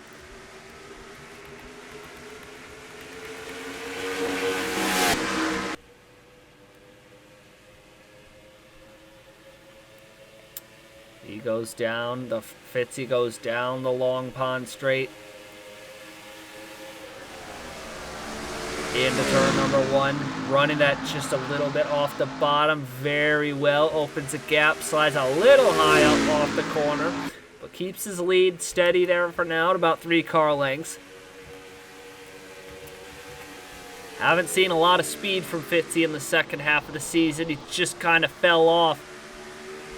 He goes down, the Fitzy goes down the long pond straight. Into turn number 1, running that just a little bit off the bottom very well. Opens a gap, slides a little high up off the corner, but keeps his lead steady there for now at about 3 car lengths. Haven't seen a lot of speed from Fitzy in the second half of the season. He just kind of fell off.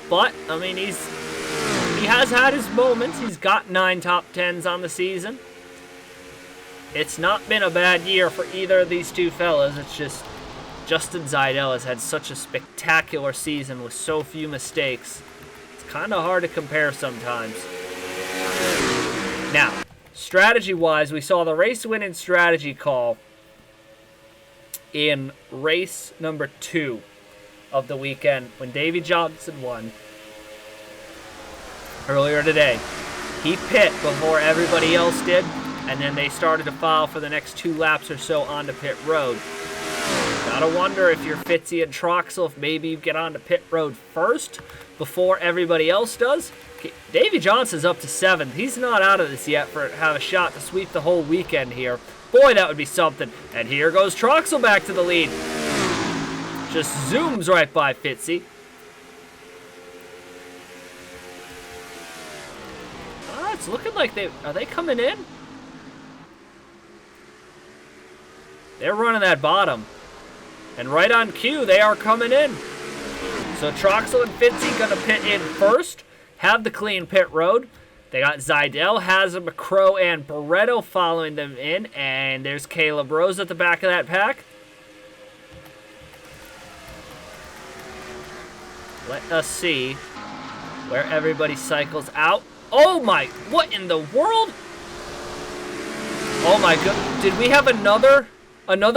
But, I mean, he has had his moments. He's got 9 top 10s on the season. It's not been a bad year for either of these two fellas. It's just Justin Zeidel has had such a spectacular season with so few mistakes. It's kind of hard to compare sometimes. Now, strategy-wise, we saw the race-winning strategy call in race number 2 of the weekend when Davey Johnson won earlier today. He pit before everybody else did, and then they started to file for the next 2 laps or so onto pit road. Gotta wonder if you're Fitzy and Troxel, if maybe you get onto pit road first before everybody else does. Okay, Davey Johnson's up to 7th. He's not out of this yet for have a shot to sweep the whole weekend here. Boy, that would be something. And here goes Troxel back to the lead. Just zooms right by Fitzy. It's looking like are they coming in? They're running that bottom. And right on cue, they are coming in. So Troxel and Fitzy gonna pit in first, have the clean pit road. They got Zeidel, Hazard, McCrow, and Barretto following them in. And there's Caleb Rose at the back of that pack. Let us see where everybody cycles out. Oh my, what in the world? Oh my god, did we have another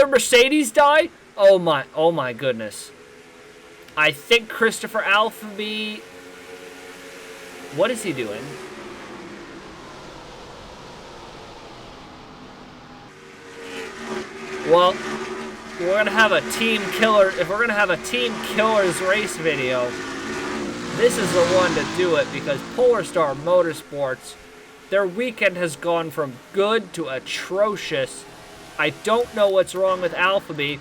Mercedes die? Oh my goodness. I think Christopher Alphaby, what is he doing? Well, we're gonna have a team killer. If we're gonna have a team killers race video, this is the one to do it, because Polar Star Motorsports, their weekend has gone from good to atrocious. I don't know what's wrong with Alphaby.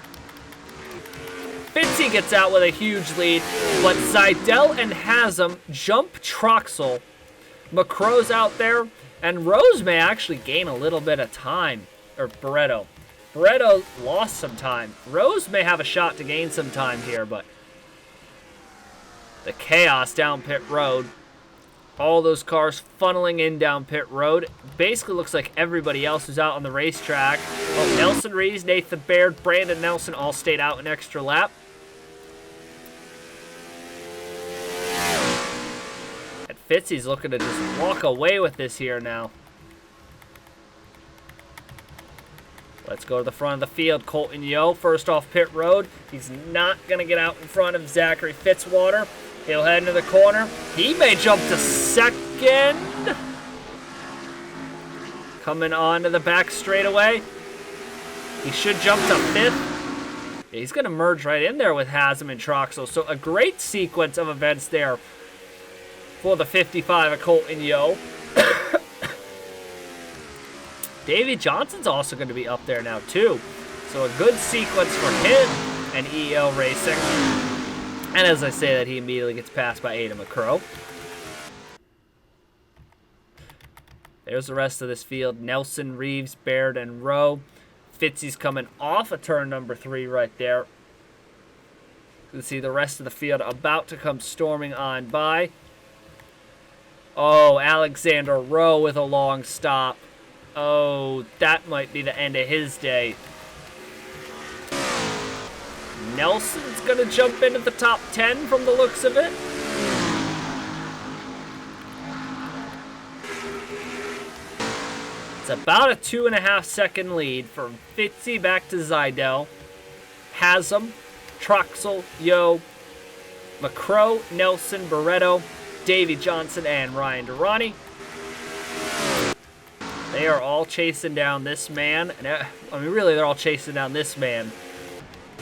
Fitzy gets out with a huge lead, but Zeidel and Haslam jump Troxel. McCrow's out there, and Rose may actually gain a little bit of time. Or Barretto. Barretto lost some time. Rose may have a shot to gain some time here, but the chaos down pit road. All those cars funneling in down pit road. Basically looks like everybody else who's out on the racetrack. Oh, Nelson Rees, Nathan Baird, Brandon Nelson all stayed out an extra lap. And Fitzy's looking to just walk away with this here now. Let's go to the front of the field. Colton Yo, first off pit road. He's not going to get out in front of Zachary Fitzwater. He'll head into the corner. He may jump to second. Coming on to the back straightaway. He should jump to 5th. He's going to merge right in there with Haslam and Troxel. So a great sequence of events there for the 55 of Colton Yo. Davey Johnson's also going to be up there now, too. So a good sequence for him and EL Racing. And as I say that, he immediately gets passed by Ada McCrow. There's the rest of this field. Nelson, Reeves, Baird, and Rowe. Fitzy's coming off of turn number 3 right there. You can see the rest of the field about to come storming on by. Oh, Alexander Rowe with a long stop. Oh, that might be the end of his day. Nelson's going to jump into the top 10 from the looks of it. It's about a 2.5 second lead from Fitzy back to Zeidel. Haslam, Troxel, Yo, McCrow, Nelson, Barretto, Davey Johnson, and Ryan Durrani. They are all chasing down this man. I mean, really, they're all chasing down this man,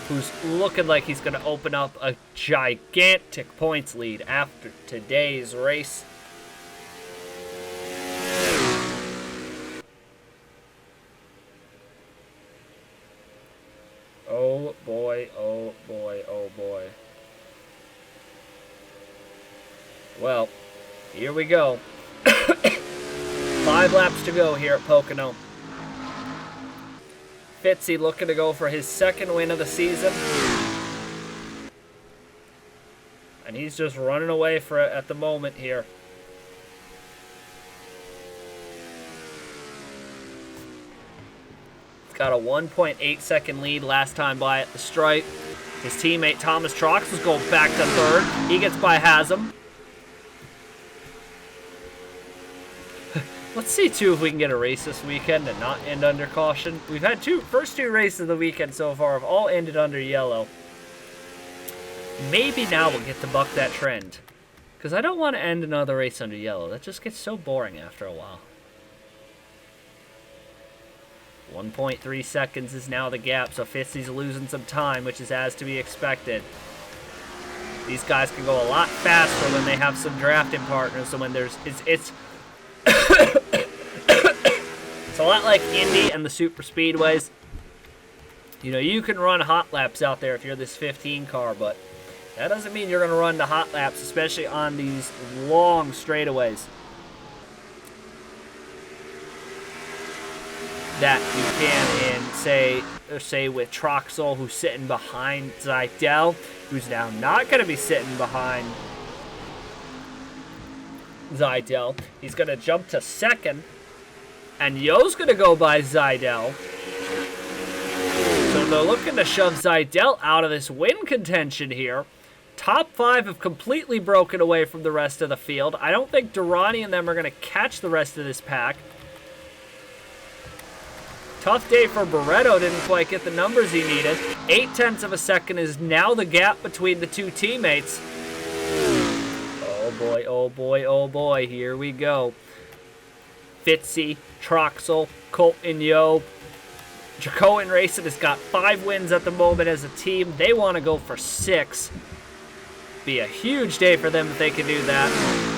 who's looking like he's going to open up a gigantic points lead after today's race. Oh boy, oh boy, oh boy. Well, here we go. 5 laps to go here at Pocono. Fitzy looking to go for his 2nd win of the season. And he's just running away for it at the moment here. Got a 1.8 second lead last time by at the stripe. His teammate Thomas Trox was going back to 3rd. He gets by Hasm. Let's see, too, if we can get a race this weekend and not end under caution. We've had first two races of the weekend so far have all ended under yellow. Maybe now we'll get to buck that trend. Because I don't want to end another race under yellow. That just gets so boring after a while. 1.3 seconds is now the gap, so Fitzy's losing some time, which is as to be expected. These guys can go a lot faster when they have some drafting partners, so when there's... It's it's a lot like Indy and the super speedways. You know, you can run hot laps out there if you're this 15 car, but that doesn't mean you're going to run the hot laps, especially on these long straightaways that you can in, say with Troxel, who's sitting behind Zeidel, who's now not going to be sitting behind Zeidel. He's going to jump to 2nd, and Yo's going to go by Zeidel. So they're looking to shove Zeidel out of this win contention here. Top 5 have completely broken away from the rest of the field. I don't think Durrani and them are going to catch the rest of this pack. Tough day for Barreto, didn't quite get the numbers he needed. 0.8 of a second is now the gap between the two teammates. Oh boy, oh boy, oh boy, here we go. Fitzy, Troxel, Colton Yo. Jacoan Racing has got 5 wins at the moment as a team. They want to go for 6. Be a huge day for them if they can do that.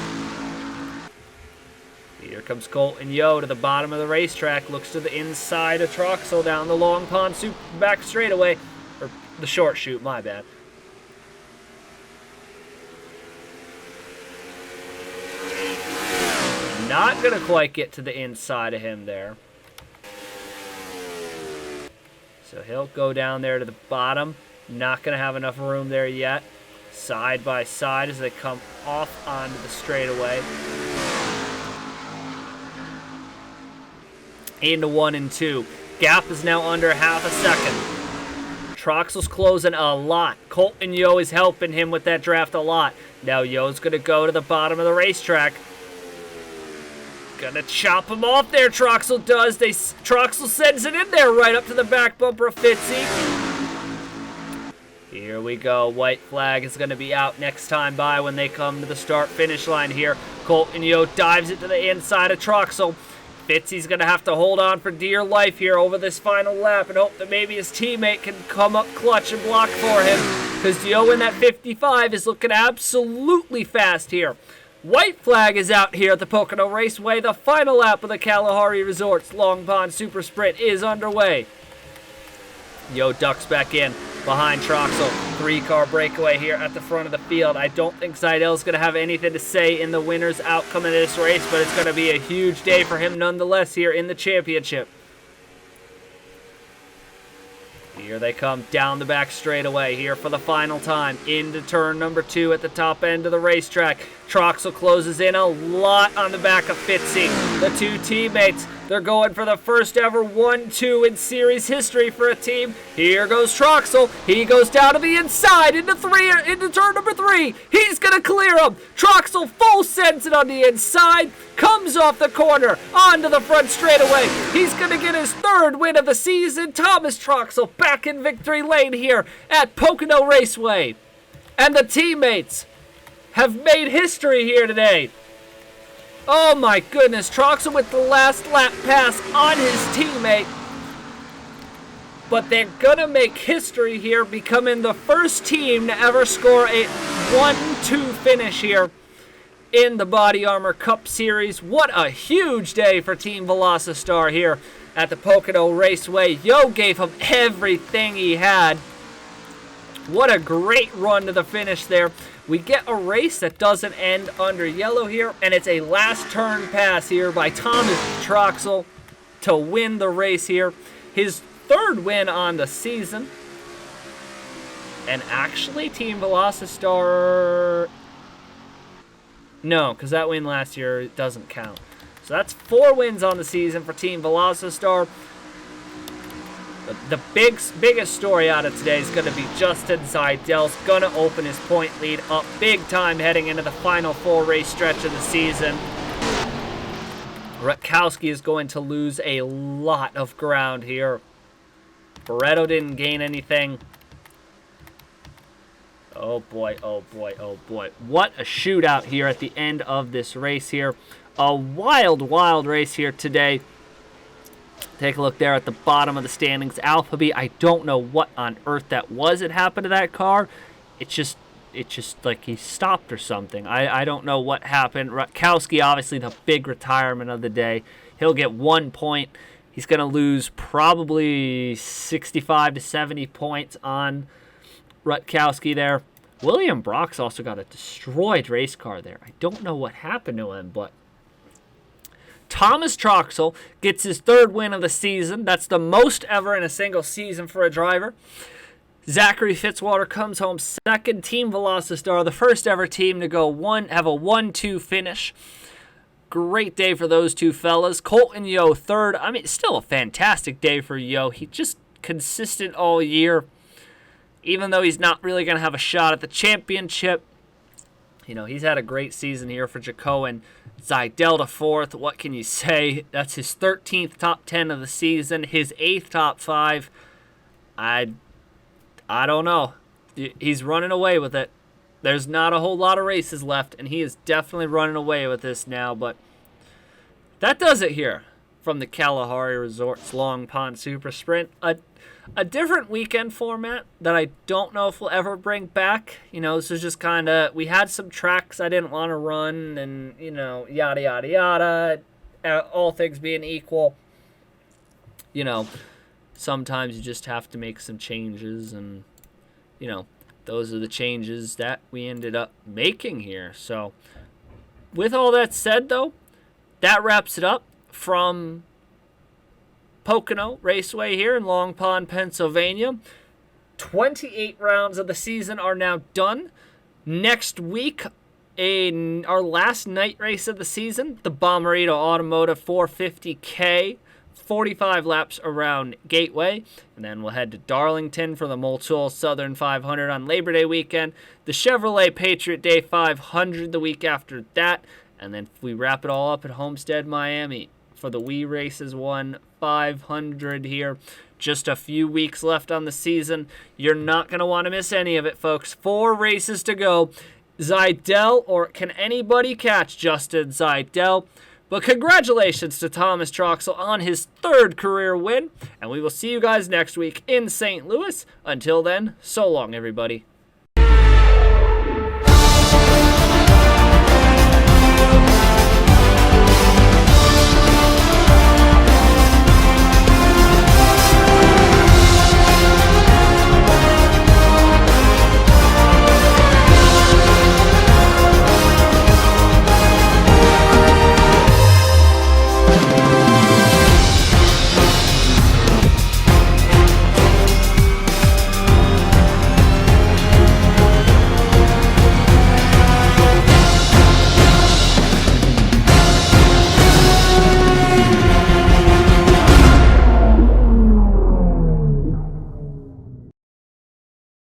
Here comes Colton Yo to the bottom of the racetrack. Looks to the inside of Troxel down the long pond back straightaway. Or the short chute, my bad. Not going to quite get to the inside of him there. So he'll go down there to the bottom. Not going to have enough room there yet. Side by side as they come off onto the straightaway. Into 1 and 2. Gap is now under half a second. Troxel's closing a lot. Colton Yo is helping him with that draft a lot. Now Yo's going to go to the bottom of the racetrack. Gonna chop him off there, Troxel does. Troxel sends it in there right up to the back bumper of Fitzy. Here we go. White flag is going to be out next time by when they come to the start-finish line here. Colton Yo dives it to the inside of Troxel. Fitzy's going to have to hold on for dear life here over this final lap and hope that maybe his teammate can come up clutch and block for him, because Yo in that 55 is looking absolutely fast here. White flag is out here at the Pocono Raceway. The final lap of the Kalahari Resorts Long Pond Super Sprint is underway. Yo ducks back in behind Troxel. 3-car breakaway here at the front of the field. I don't think Zeidel's going to have anything to say in the winner's outcome of this race, but it's going to be a huge day for him nonetheless here in the championship. Here they come down the back straightaway here for the final time into turn number 2 at the top end of the racetrack. Troxel closes in a lot on the back of Fitzy. The two teammates, they're going for the first ever 1-2 in series history for a team. Here goes Troxel. He goes down to the inside into turn number 3. He's going to clear him. Troxel full sends it on the inside. Comes off the corner onto the front straightaway. He's going to get his 3rd win of the season. Thomas Troxel back in victory lane here at Pocono Raceway. And the teammates have made history here today. Oh my goodness, Troxel with the last lap pass on his teammate. But they're gonna make history here, becoming the first team to ever score a 1-2 finish here in the Body Armor Cup Series. What a huge day for Team Velocistar here at the Pocono Raceway. Yo gave him everything he had. What a great run to the finish there. We get a race that doesn't end under yellow here, and it's a last turn pass here by Thomas Troxel to win the race here. His third win on the season. And actually, Team Velocity-Star... No, because that win last year doesn't count. So that's 4 wins on the season for Team Velocity-Star. The biggest story out of today is going to be Justin Zeidel's going to open his point lead up big time heading into the final 4-race stretch of the season. Rutkowski is going to lose a lot of ground here. Barretto didn't gain anything. Oh boy, oh boy, oh boy. What a shootout here at the end of this race here. A wild, wild race here today. Take a look there at the bottom of the standings. Alphabet, I don't know what on earth that was that happened to that car. It's just like he stopped or something. I don't know what happened. Rutkowski, obviously the big retirement of the day. He'll get 1 point. He's going to lose probably 65 to 70 points on Rutkowski there. William Brock's also got a destroyed race car there. I don't know what happened to him, but Thomas Troxel gets his 3rd win of the season. That's the most ever in a single season for a driver. Zachary Fitzwater comes home 2nd. Team Velocity-Star, the first ever team to go have a 1-2 finish. Great day for those two fellas. Colton Yo 3rd. I mean, still a fantastic day for Yo. He just consistent all year. Even though he's not really going to have a shot at the championship, you know, he's had a great season here for Jacoan. Zeidel to 4th. What can you say? That's his 13th top 10 of the season. His 8th top 5. I don't know. He's running away with it. There's not a whole lot of races left, and he is definitely running away with this now. But that does it here from the Kalahari Resorts Long Pond Super Sprint. A different weekend format that I don't know if we'll ever bring back. You know, this is just kind of, we had some tracks I didn't want to run and, you know, yada, yada, yada. All things being equal, you know, sometimes you just have to make some changes and, you know, those are the changes that we ended up making here. So, with all that said, though, that wraps it up from Pocono Raceway here in Long Pond, Pennsylvania. 28 rounds of the season are now done. Next week, our last night race of the season, the Bommarito Automotive 450K, 45 laps around Gateway, and then we'll head to Darlington for the Motul Southern 500 on Labor Day weekend, the Chevrolet Patriot Day 500 the week after that, and then we wrap it all up at Homestead, Miami for the We Races 1 500 here. Just a few weeks left on the season. You're not going to want to miss any of it, folks. 4 races to go. Zeidel, or can anybody catch Justin Zeidel? But congratulations to Thomas Troxel on his 3rd career win. And we will see you guys next week in St. Louis. Until then, so long, everybody.